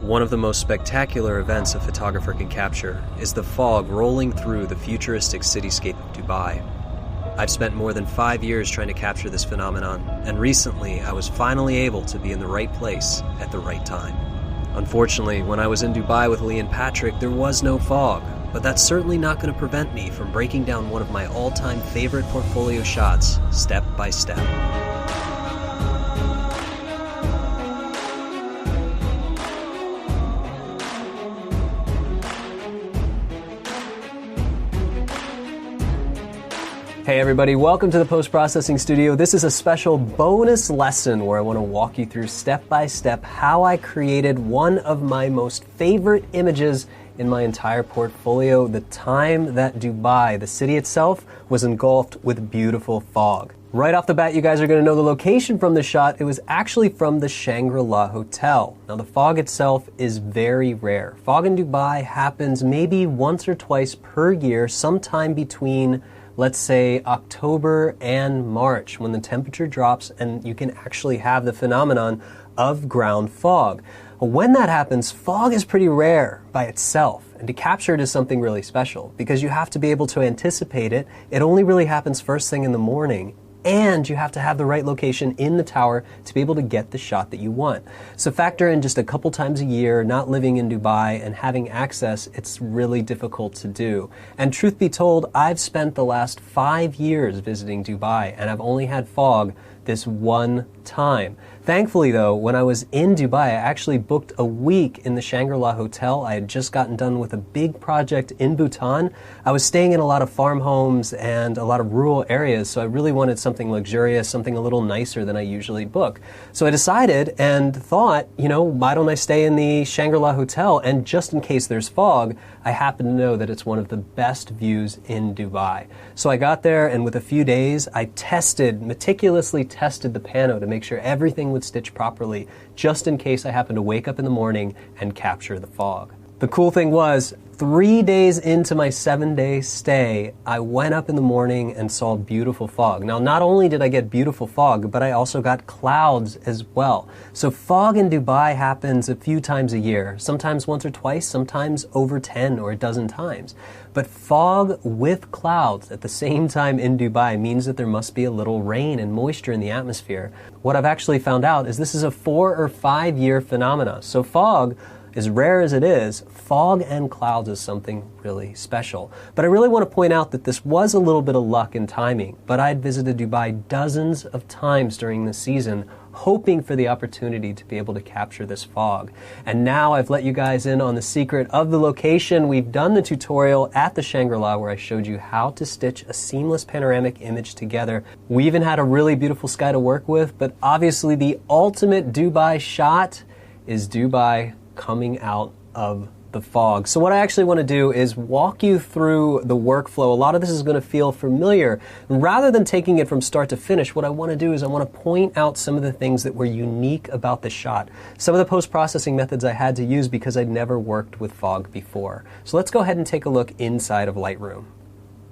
One of the most spectacular events a photographer can capture is the fog rolling through the futuristic cityscape of Dubai. I've spent more than 5 years trying to capture this phenomenon, and recently I was finally able to be in the right place at the right time. Unfortunately, when I was in Dubai with Lee and Patrick, there was no fog, but that's certainly not going to prevent me from breaking down one of my all-time favorite portfolio shots, step by step. Hey everybody, welcome to the post-processing studio. This is a special bonus lesson where I want to walk you through step by step how I created one of my most favorite images in my entire portfolio, the time that Dubai, the city itself, was engulfed with beautiful fog. Right off the bat, you guys are going to know the location from the shot. It was actually from the Shangri-La Hotel. Now, the fog itself is very rare. Fog in Dubai happens maybe once or twice per year, sometime between, let's say, October and March, when the temperature drops and you can actually have the phenomenon of ground fog. When that happens, fog is pretty rare by itself, and to capture it is something really special because you have to be able to anticipate it. It only really happens first thing in the morning, and you have to have the right location in the tower to be able to get the shot that you want. So factor in just a couple times a year, not living in Dubai and having access, it's really difficult to do. And truth be told, I've spent the last 5 years visiting Dubai, and I've only had fog this one time. Thankfully though, when I was in Dubai, I actually booked a week in the Shangri-La Hotel. I had just gotten done with a big project in Bhutan. I was staying in a lot of farm homes and a lot of rural areas, so I really wanted something luxurious, something a little nicer than I usually book. So I decided and thought, why don't I stay in the Shangri-La Hotel? And just in case there's fog, I happen to know that it's one of the best views in Dubai. So I got there, and with a few days, I meticulously tested the Pano to make sure everything would stitch properly, just in case I happened to wake up in the morning and capture the fog. The cool thing was, 3 days into my 7-day stay, I went up in the morning and saw beautiful fog. Now, not only did I get beautiful fog, but I also got clouds as well. So fog in Dubai happens a few times a year, sometimes once or twice, sometimes over 10 or a dozen times. But fog with clouds at the same time in Dubai means that there must be a little rain and moisture in the atmosphere. What I've actually found out is this is a 4 or 5 year phenomena. So fog, as rare as it is, fog and clouds is something really special. But I really want to point out that this was a little bit of luck and timing, but I'd visited Dubai dozens of times during the season, hoping for the opportunity to be able to capture this fog. And now I've let you guys in on the secret of the location. We've done the tutorial at the Shangri-La where I showed you how to stitch a seamless panoramic image together. We even had a really beautiful sky to work with, but obviously the ultimate Dubai shot is Dubai coming out of the fog. So what I actually want to do is walk you through the workflow. A lot of this is going to feel familiar. Rather than taking it from start to finish, what I want to do is I want to point out some of the things that were unique about the shot. Some of the post-processing methods I had to use because I'd never worked with fog before. So let's go ahead and take a look inside of Lightroom.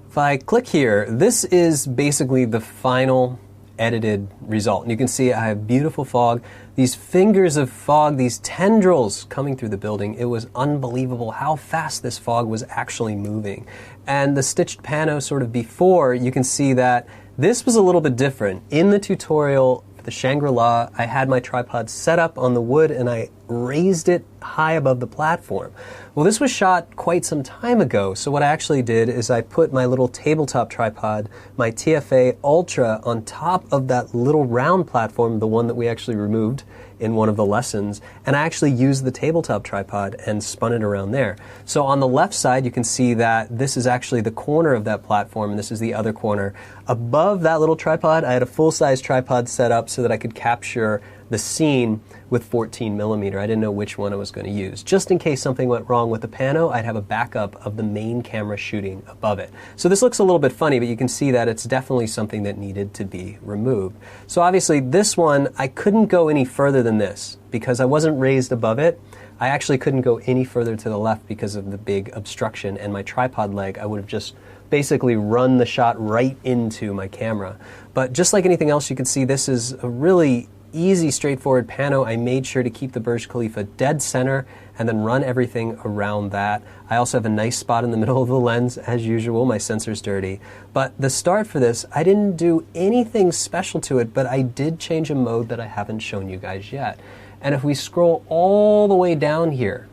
If I click here, this is basically the final edited result. And you can see I have beautiful fog. These fingers of fog, these tendrils coming through the building. It was unbelievable how fast this fog was actually moving. And the stitched Pano sort of before, you can see that this was a little bit different. In the tutorial for the Shangri-La, I had my tripod set up on the wood and I raised it high above the platform. Well, this was shot quite some time ago, so what I actually did is I put my little tabletop tripod, my TFA Ultra, on top of that little round platform, the one that we actually removed in one of the lessons, and I actually used the tabletop tripod and spun it around there. So on the left side, you can see that this is actually the corner of that platform, and this is the other corner. Above that little tripod, I had a full-size tripod set up so that I could capture the scene with 14 millimeter. I didn't know which one I was going to use. Just in case something went wrong with the Pano, I'd have a backup of the main camera shooting above it. So this looks a little bit funny, but you can see that it's definitely something that needed to be removed. So obviously this one, I couldn't go any further than this because I wasn't raised above it. I actually couldn't go any further to the left because of the big obstruction, and my tripod leg, I would have just basically run the shot right into my camera. But just like anything else, you can see this is a really easy, straightforward Pano. I made sure to keep the Burj Khalifa dead center and then run everything around that. I also have a nice spot in the middle of the lens, as usual. My sensor's dirty. But the start for this, I didn't do anything special to it, but I did change a mode that I haven't shown you guys yet. And if we scroll all the way down here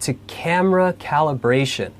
to camera calibration,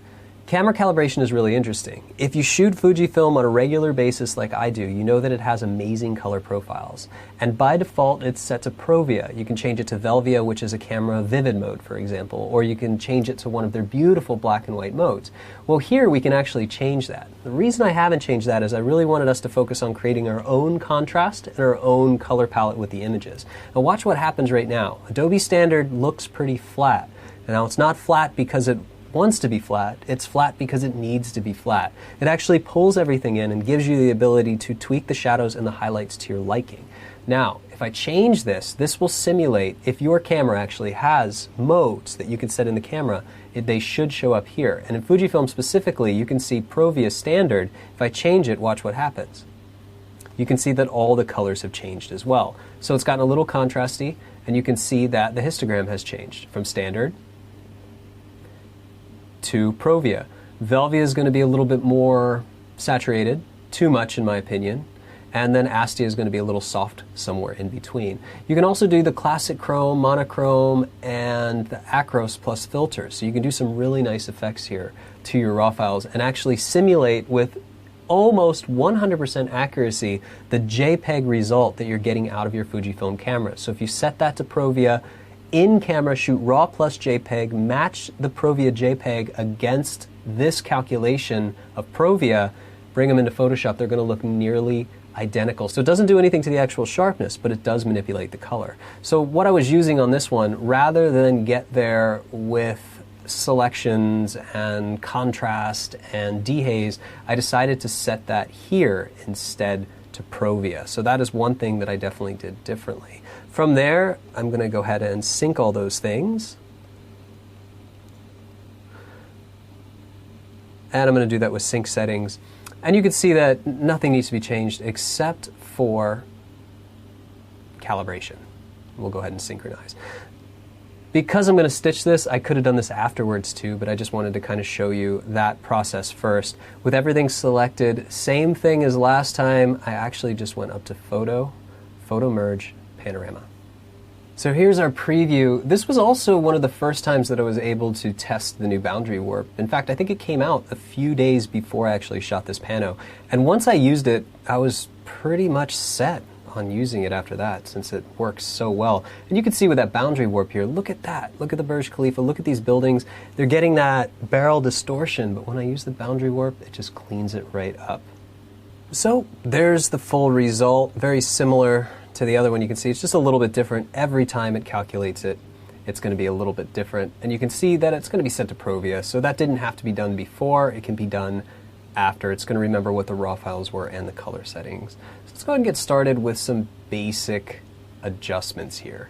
camera calibration is really interesting. If you shoot Fujifilm on a regular basis like I do, you know that it has amazing color profiles. And by default, it's set to Provia. You can change it to Velvia, which is a camera vivid mode, for example, or you can change it to one of their beautiful black and white modes. Well, here we can actually change that. The reason I haven't changed that is I really wanted us to focus on creating our own contrast and our own color palette with the images. Now watch what happens right now. Adobe Standard looks pretty flat. Now it's not flat because it wants to be flat, it's flat because it needs to be flat. It actually pulls everything in and gives you the ability to tweak the shadows and the highlights to your liking. Now, if I change this, this will simulate, if your camera actually has modes that you can set in the camera, they should show up here. And in Fujifilm specifically, you can see Provia Standard. If I change it, watch what happens. You can see that all the colors have changed as well. So it's gotten a little contrasty, and you can see that the histogram has changed from Standard to Provia. Velvia is going to be a little bit more saturated, too much in my opinion, and then Astia is going to be a little soft somewhere in between. You can also do the classic chrome, monochrome, and the Acros plus filters. So you can do some really nice effects here to your raw files and actually simulate with almost 100% accuracy the JPEG result that you're getting out of your Fujifilm camera. So if you set that to Provia, in camera, shoot RAW plus JPEG, match the Provia JPEG against this calculation of Provia, bring them into Photoshop, they're going to look nearly identical. So it doesn't do anything to the actual sharpness, but it does manipulate the color. So what I was using on this one, rather than get there with selections and contrast and dehaze, I decided to set that here instead to Provia. So that is one thing that I definitely did differently. From there, I'm going to go ahead and sync all those things. And I'm going to do that with sync settings. And you can see that nothing needs to be changed except for calibration. We'll go ahead and synchronize. Because I'm going to stitch this, I could have done this afterwards too, but I just wanted to kind of show you that process first. With everything selected, same thing as last time, I actually just went up to Photo, Photo Merge, Panorama. So here's our preview. This was also one of the first times that I was able to test the new boundary warp. In fact, I think it came out a few days before I actually shot this Pano. And once I used it, I was pretty much set on using it after that, since it works so well. And you can see with that boundary warp here, look at that. Look at the Burj Khalifa, look at these buildings. They're getting that barrel distortion, but when I use the boundary warp, it just cleans it right up. So there's the full result, very similar to the other one. You can see it's just a little bit different. Every time it calculates it, it's going to be a little bit different. And you can see that it's going to be set to Provia, so that didn't have to be done before. It can be done after. It's going to remember what the raw files were and the color settings. So let's go ahead and get started with some basic adjustments here.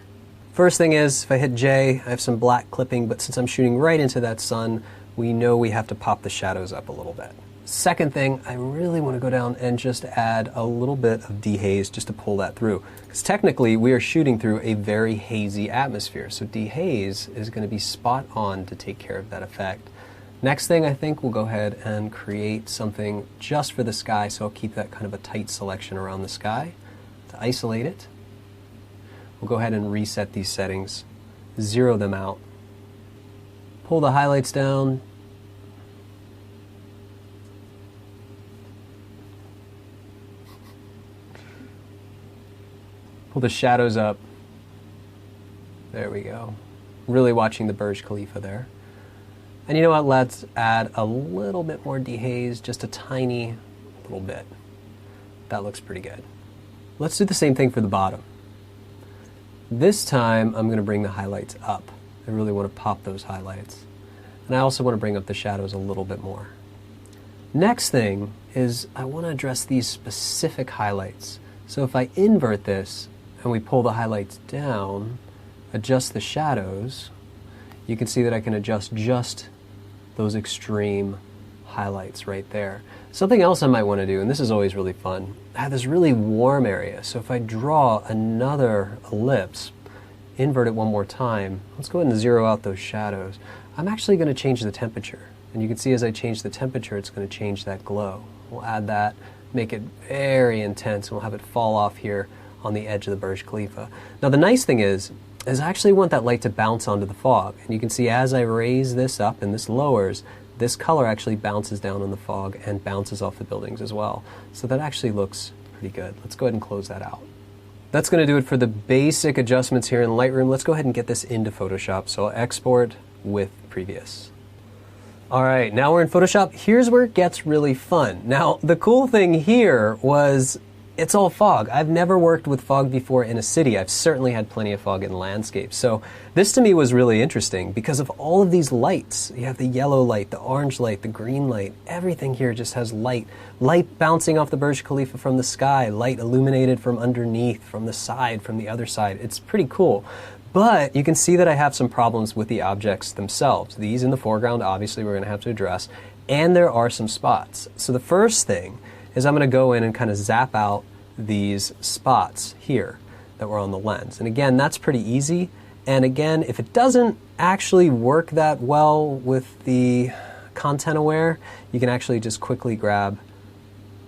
First thing is, if I hit J, I have some black clipping, but since I'm shooting right into that sun, we know we have to pop the shadows up a little bit. Second thing, I really want to go down and just add a little bit of dehaze just to pull that through. Because technically, we are shooting through a very hazy atmosphere, so dehaze is going to be spot on to take care of that effect. Next thing, I think we'll go ahead and create something just for the sky, so I'll keep that kind of a tight selection around the sky. To isolate it, we'll go ahead and reset these settings, zero them out, pull the highlights down, pull the shadows up. There we go. Really watching the Burj Khalifa there. And you know what, let's add a little bit more dehaze, just a tiny little bit. That looks pretty good. Let's do the same thing for the bottom. This time, I'm going to bring the highlights up. I really want to pop those highlights. And I also want to bring up the shadows a little bit more. Next thing is I want to address these specific highlights. So if I invert this, and we pull the highlights down, adjust the shadows, you can see that I can adjust just those extreme highlights right there. Something else I might want to do, and this is always really fun, I have this really warm area. So if I draw another ellipse, invert it one more time, let's go ahead and zero out those shadows. I'm actually going to change the temperature. And you can see as I change the temperature, it's going to change that glow. We'll add that, make it very intense, and we'll have it fall off here on the edge of the Burj Khalifa. Now the nice thing is I actually want that light to bounce onto the fog. And you can see as I raise this up and this lowers, this color actually bounces down on the fog and bounces off the buildings as well. So that actually looks pretty good. Let's go ahead and close that out. That's going to do it for the basic adjustments here in Lightroom. Let's go ahead and get this into Photoshop. So I'll export with previous. All right, now we're in Photoshop. Here's where it gets really fun. Now, the cool thing here was it's all fog. I've never worked with fog before in a city. I've certainly had plenty of fog in landscapes. So this to me was really interesting because of all of these lights. You have the yellow light, the orange light, the green light. Everything here just has light. Light bouncing off the Burj Khalifa from the sky, light illuminated from underneath, from the side, from the other side. It's pretty cool. But you can see that I have some problems with the objects themselves. These in the foreground, obviously, we're going to have to address. And there are some spots. So the first thing is I'm going to go in and kind of zap out these spots here that were on the lens. And again, that's pretty easy. And again, if it doesn't actually work that well with the content aware, you can actually just quickly grab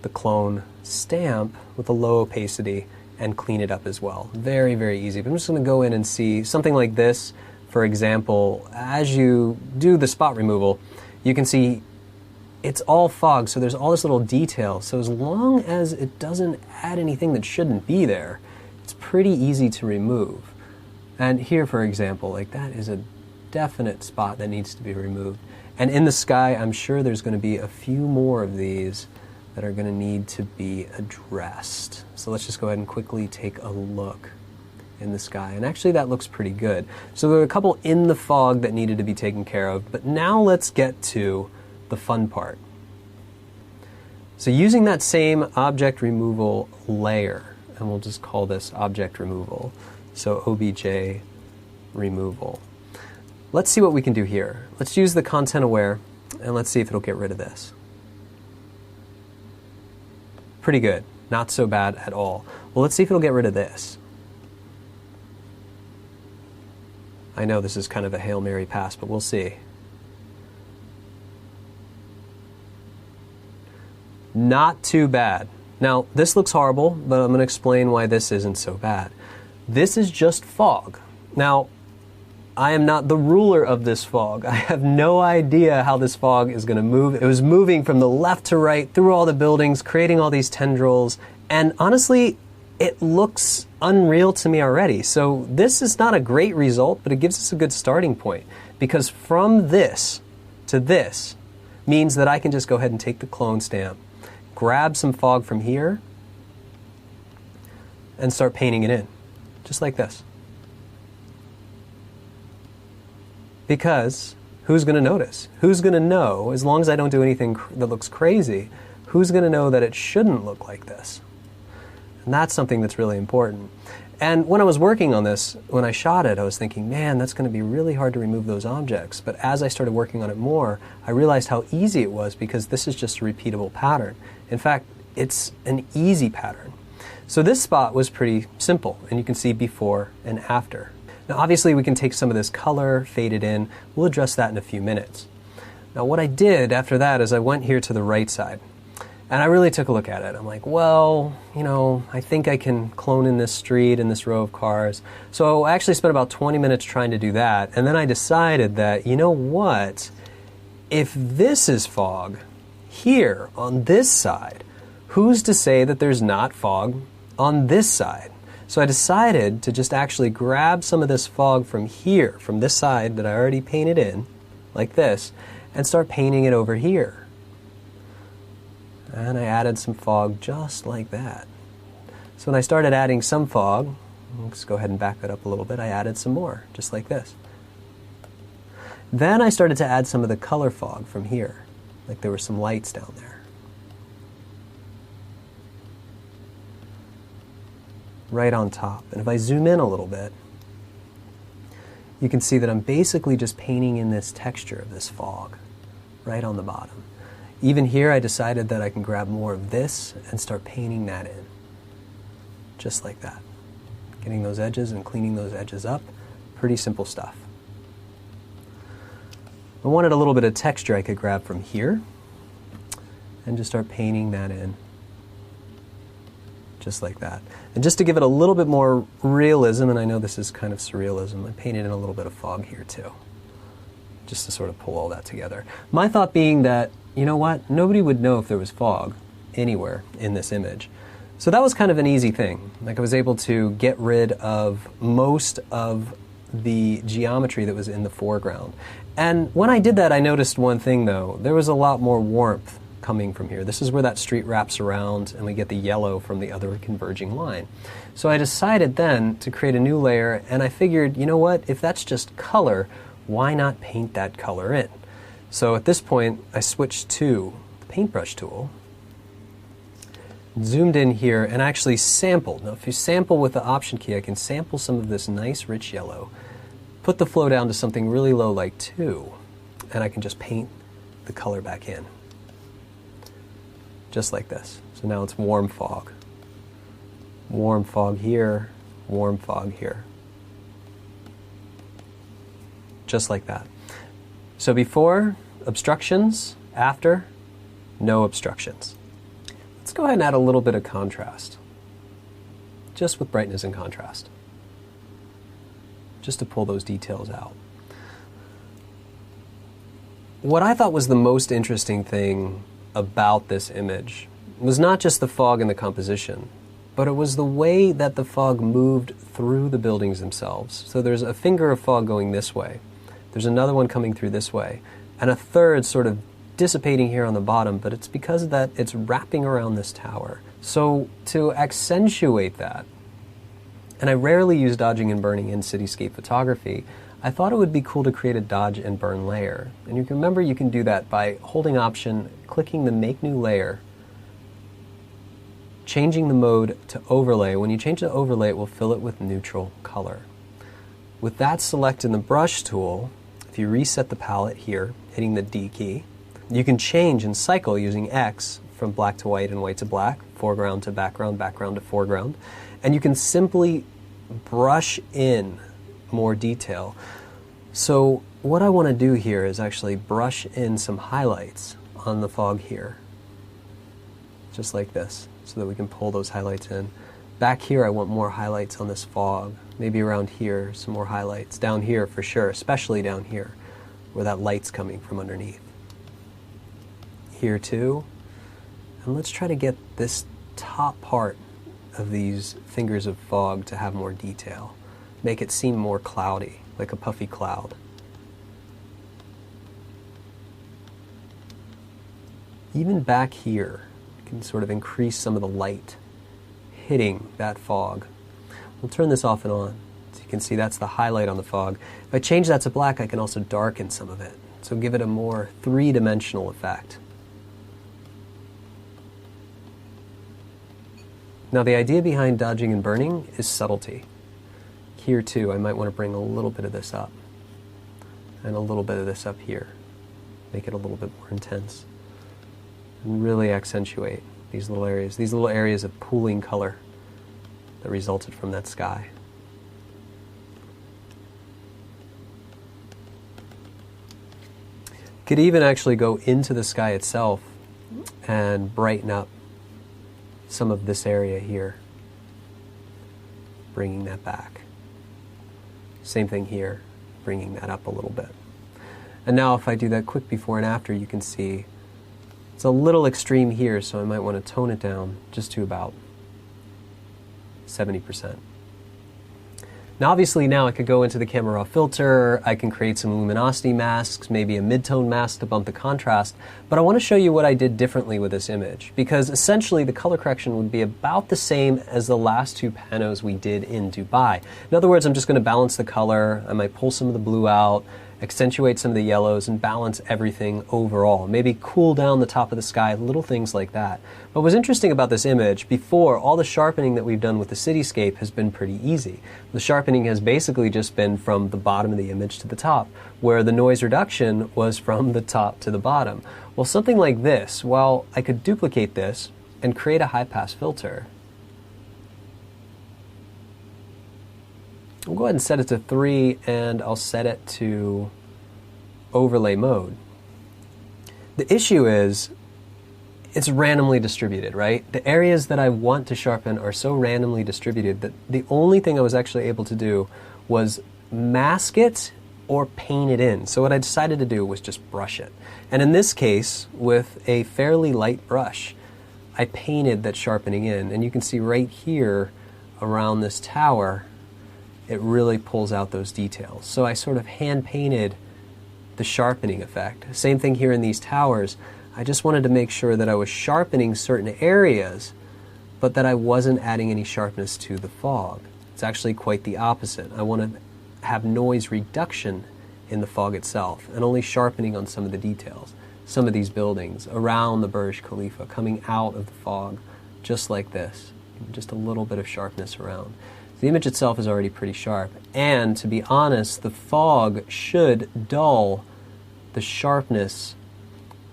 the clone stamp with a low opacity and clean it up as well. Very, very easy. But I'm just going to go in and see something like this. For example, as you do the spot removal, you can see it's all fog, so there's all this little detail. So as long as it doesn't add anything that shouldn't be there, it's pretty easy to remove. And here, for example, like that is a definite spot that needs to be removed. And in the sky, I'm sure there's going to be a few more of these that are going to need to be addressed. So let's just go ahead and quickly take a look in the sky. And actually that looks pretty good. So there are a couple in the fog that needed to be taken care of, but now let's get to the fun part. So using that same object removal layer, and we'll just call this object removal, so OBJ removal. Let's see what we can do here. Let's use the content aware, and let's see if it'll get rid of this. Pretty good, not so bad at all. Well, let's see if it'll get rid of this. I know this is kind of a Hail Mary pass, but we'll see. Not too bad. Now, this looks horrible, but I'm going to explain why this isn't so bad. This is just fog. Now, I am not the ruler of this fog. I have no idea how this fog is going to move. It was moving from the left to right through all the buildings, creating all these tendrils, and honestly, it looks unreal to me already. So this is not a great result, but it gives us a good starting point, because from this to this means that I can just go ahead and take the clone stamp, grab some fog from here, and start painting it in, just like this. Because who's going to notice? Who's going to know, as long as I don't do anything that looks crazy, who's going to know that it shouldn't look like this? And that's something that's really important. And when I was working on this, when I shot it, I was thinking, man, that's going to be really hard to remove those objects. But as I started working on it more, I realized how easy it was, because this is just a repeatable pattern. In fact, it's an easy pattern. So this spot was pretty simple, and you can see before and after. Now obviously we can take some of this color, fade it in. We'll address that in a few minutes. Now what I did after that is I went here to the right side, and I really took a look at it. I'm like, well, you know, I think I can clone in this street and this row of cars. So I actually spent about 20 minutes trying to do that, and then I decided that, you know what, if this is fog here on this side, who's to say that there's not fog on this side? So I decided to just actually grab some of this fog from here, from this side that I already painted in, like this, and start painting it over here. And I added some fog just like that. So when I started adding some fog, let's go ahead and back that up a little bit, I added some more, just like this. Then I started to add some of the color fog from here, like there were some lights down there. Right on top. And if I zoom in a little bit, you can see that I'm basically just painting in this texture of this fog right on the bottom. Even here, I decided that I can grab more of this and start painting that in. Just like that. Getting those edges and cleaning those edges up. Pretty simple stuff. I wanted a little bit of texture I could grab from here and just start painting that in. Just like that. And just to give it a little bit more realism, and I know this is kind of surrealism, I painted in a little bit of fog here too. Just to sort of pull all that together. My thought being that, you know what, nobody would know if there was fog anywhere in this image. So that was kind of an easy thing. Like I was able to get rid of most of the geometry that was in the foreground. And when I did that, I noticed one thing though. There was a lot more warmth coming from here. This is where that street wraps around and we get the yellow from the other converging line. So I decided then to create a new layer, and I figured, you know what, if that's just color, why not paint that color in? So at this point, I switched to the paintbrush tool, zoomed in here, and actually sampled. Now if you sample with the Option key, I can sample some of this nice rich yellow, put the flow down to something really low like 2, and I can just paint the color back in. Just like this. So now it's warm fog. Warm fog here, warm fog here. Just like that. So before, obstructions. After, no obstructions. Let's go ahead and add a little bit of contrast. Just with brightness and contrast. Just to pull those details out. What I thought was the most interesting thing about this image was not just the fog and the composition, but it was the way that the fog moved through the buildings themselves. So there's a finger of fog going this way, there's another one coming through this way, and a third sort of dissipating here on the bottom, but it's because of that it's wrapping around this tower. So to accentuate that, and I rarely use dodging and burning in cityscape photography, I thought it would be cool to create a dodge and burn layer. And you can remember you can do that by holding Option, clicking the Make New Layer, changing the mode to Overlay. When you change the overlay, it will fill it with neutral color. With that selected in the Brush tool, if you reset the palette here, hitting the D key, you can change and cycle using X from black to white and white to black, foreground to background, background to foreground. And you can simply brush in more detail. So what I want to do here is actually brush in some highlights on the fog here. Just like this, so that we can pull those highlights in. Back here I want more highlights on this fog. Maybe around here, some more highlights. Down here for sure, especially down here, where that light's coming from underneath. Here too. And let's try to get this top part of these fingers of fog to have more detail. Make it seem more cloudy, like a puffy cloud. Even back here, you can sort of increase some of the light hitting that fog. We'll turn this off and on. So you can see that's the highlight on the fog. If I change that to black, I can also darken some of it. So give it a more three-dimensional effect. Now the idea behind dodging and burning is subtlety. Here too, I might want to bring a little bit of this up and a little bit of this up here. Make it a little bit more intense. And really accentuate these little areas of pooling color that resulted from that sky. Could even actually go into the sky itself and brighten up some of this area here, bringing that back. Same thing here, bringing that up a little bit. And now if I do that quick before and after, you can see it's a little extreme here, so I might want to tone it down just to about 70%. Now obviously now I could go into the camera raw filter, I can create some luminosity masks, maybe a mid-tone mask to bump the contrast, but I want to show you what I did differently with this image, because essentially the color correction would be about the same as the last two panos we did in Dubai. In other words, I'm just going to balance the color, I might pull some of the blue out, accentuate some of the yellows, and balance everything overall. Maybe cool down the top of the sky, little things like that. But what's interesting about this image, before, all the sharpening that we've done with the cityscape has been pretty easy. The sharpening has basically just been from the bottom of the image to the top, where the noise reduction was from the top to the bottom. Well, something like this, well, I could duplicate this and create a high-pass filter. I'll go ahead and set it to 3, and I'll set it to overlay mode. The issue is it's randomly distributed, right? The areas that I want to sharpen are so randomly distributed that the only thing I was actually able to do was mask it or paint it in. So what I decided to do was just brush it. And in this case, with a fairly light brush, I painted that sharpening in. And you can see right here around this tower, it really pulls out those details. So I sort of hand painted the sharpening effect. Same thing here in these towers. I just wanted to make sure that I was sharpening certain areas, but that I wasn't adding any sharpness to the fog. It's actually quite the opposite. I want to have noise reduction in the fog itself and only sharpening on some of the details. Some of these buildings around the Burj Khalifa coming out of the fog, just like this. Just a little bit of sharpness around. The image itself is already pretty sharp, and to be honest, the fog should dull the sharpness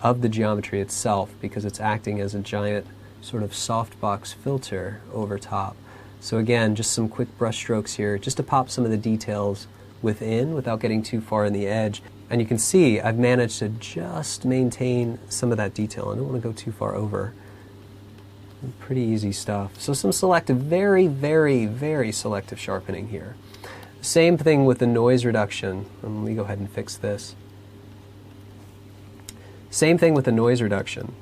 of the geometry itself because it's acting as a giant sort of softbox filter over top. So again, just some quick brush strokes here just to pop some of the details within without getting too far in the edge. And you can see I've managed to just maintain some of that detail. I don't want to go too far over. Pretty easy stuff. So some selective, very, very, very selective sharpening here. Same thing with the noise reduction. Let me go ahead and fix this. Same thing with the noise reduction.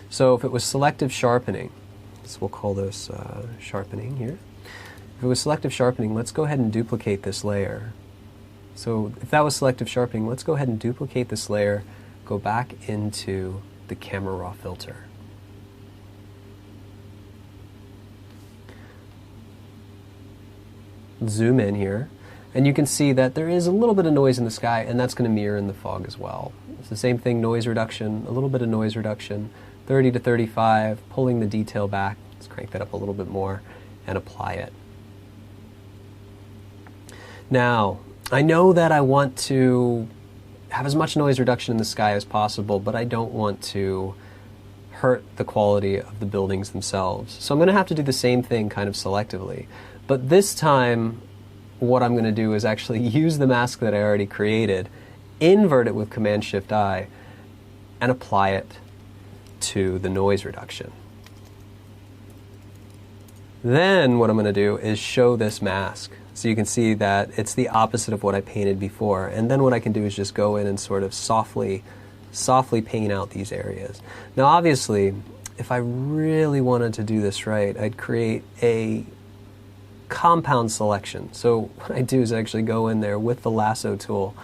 So if it was selective sharpening, so we'll call this sharpening here. If it was selective sharpening, let's go ahead and duplicate this layer. So if that was selective sharpening, let's go ahead and duplicate this layer, go back into the camera raw filter. Zoom in here, and you can see that there is a little bit of noise in the sky, and that's going to mirror in the fog as well. It's the same thing, noise reduction, a little bit of noise reduction, 30 to 35, pulling the detail back. Let's crank that up a little bit more and apply it. Now, I know that I want to have as much noise reduction in the sky as possible, but I don't want to hurt the quality of the buildings themselves. So I'm going to have to do the same thing kind of selectively. But this time, what I'm going to do is actually use the mask that I already created, invert it with Command-Shift-I, and apply it to the noise reduction. Then what I'm going to do is show this mask. So you can see that it's the opposite of what I painted before. And then what I can do is just go in and sort of softly paint out these areas. Now obviously, if I really wanted to do this right, I'd create a compound selection. So what I do is actually go in there with the lasso tool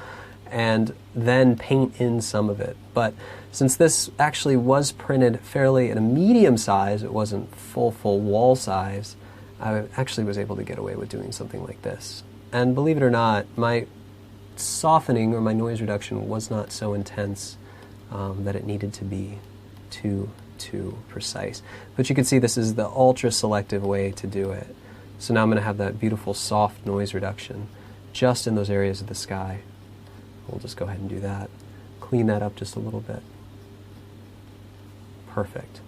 and then paint in some of it. But since this actually was printed fairly at a medium size, it wasn't full wall size, I actually was able to get away with doing something like this. And believe it or not, my softening or my noise reduction was not so intense that it needed to be too precise. But you can see this is the ultra selective way to do it. So now I'm going to have that beautiful soft noise reduction just in those areas of the sky. We'll just go ahead and do that. Clean that up just a little bit. Perfect.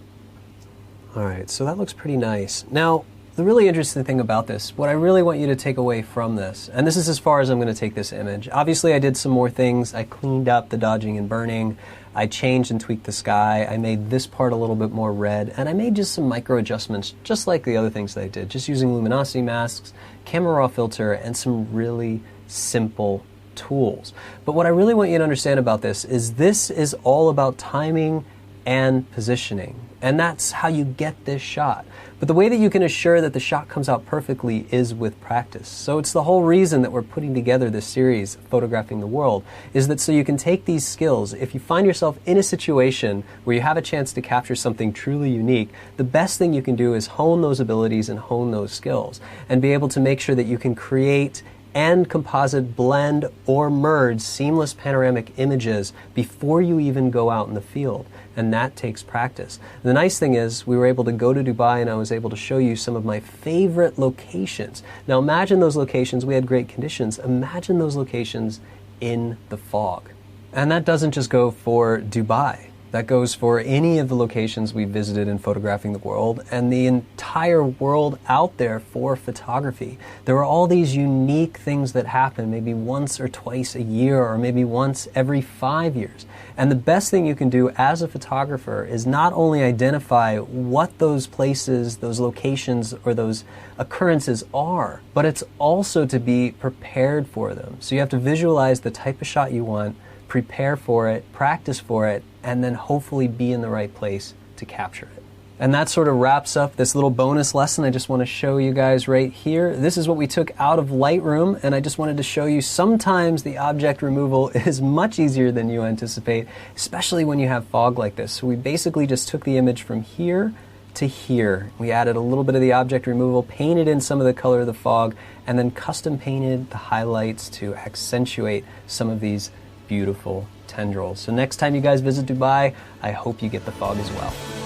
All right, so that looks pretty nice. Now, the really interesting thing about this, what I really want you to take away from this, and this is as far as I'm going to take this image. Obviously, I did some more things. I cleaned up the dodging and burning. I changed and tweaked the sky. I made this part a little bit more red, and I made just some micro adjustments, just like the other things that I did, just using luminosity masks, camera raw filter, and some really simple tools. But what I really want you to understand about this is all about timing and positioning. And that's how you get this shot. But the way that you can assure that the shot comes out perfectly is with practice. So it's the whole reason that we're putting together this series, Photographing the World, is that so you can take these skills. If you find yourself in a situation where you have a chance to capture something truly unique, the best thing you can do is hone those abilities and hone those skills and be able to make sure that you can create and composite blend or merge seamless panoramic images before you even go out in the field. And that takes practice. The nice thing is we were able to go to Dubai and I was able to show you some of my favorite locations. Now imagine those locations, we had great conditions, imagine those locations in the fog. And that doesn't just go for Dubai. That goes for any of the locations we visited in photographing the world and the entire world out there for photography. There are all these unique things that happen maybe once or twice a year or maybe once every 5 years. And the best thing you can do as a photographer is not only identify what those places, those locations, or those occurrences are, but it's also to be prepared for them. So you have to visualize the type of shot you want, prepare for it, practice for it, and then hopefully be in the right place to capture it. And that sort of wraps up this little bonus lesson I just want to show you guys right here. This is what we took out of Lightroom, and I just wanted to show you sometimes the object removal is much easier than you anticipate, especially when you have fog like this. So we basically just took the image from here to here. We added a little bit of the object removal, painted in some of the color of the fog, and then custom painted the highlights to accentuate some of these beautiful tendrils. So next time you guys visit Dubai, I hope you get the fog as well.